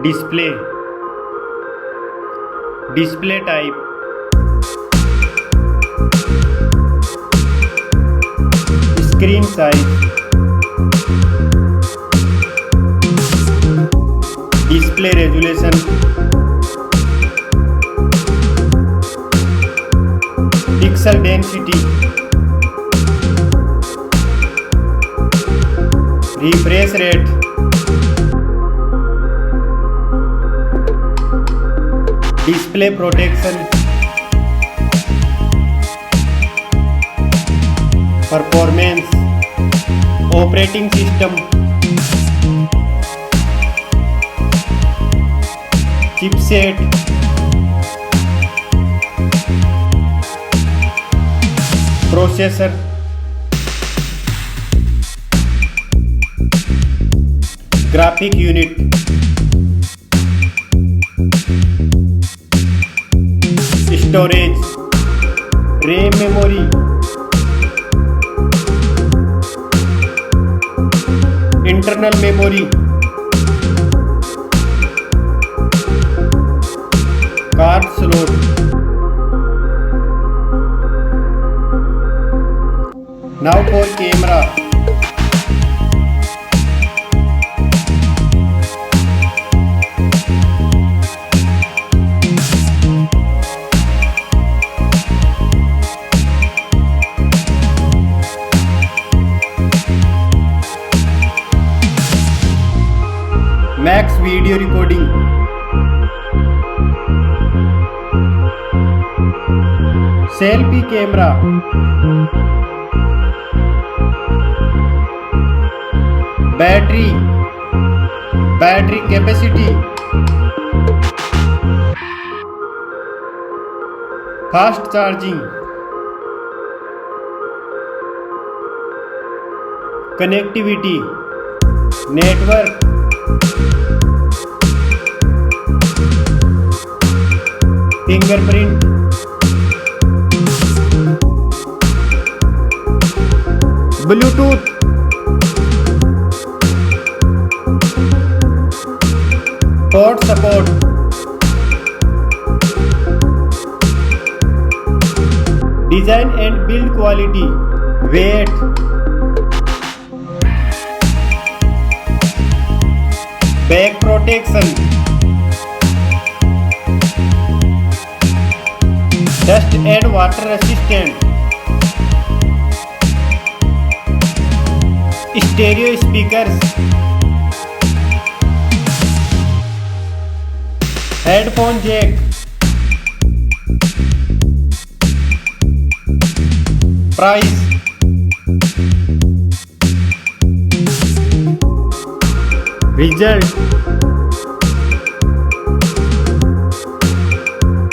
display, display type, screen size, display resolution, pixel density, refresh rate, display protection, performance, operating system, chipset, processor, graphic unit, storage, RAM memory, internal memory, card slot, now for camera. Max video recording, selfie camera, battery capacity, fast charging, connectivity, network, fingerprint, Bluetooth, port support, design and build quality, weight, back protection, dust and water resistant, stereo speakers, headphone jack, price, result,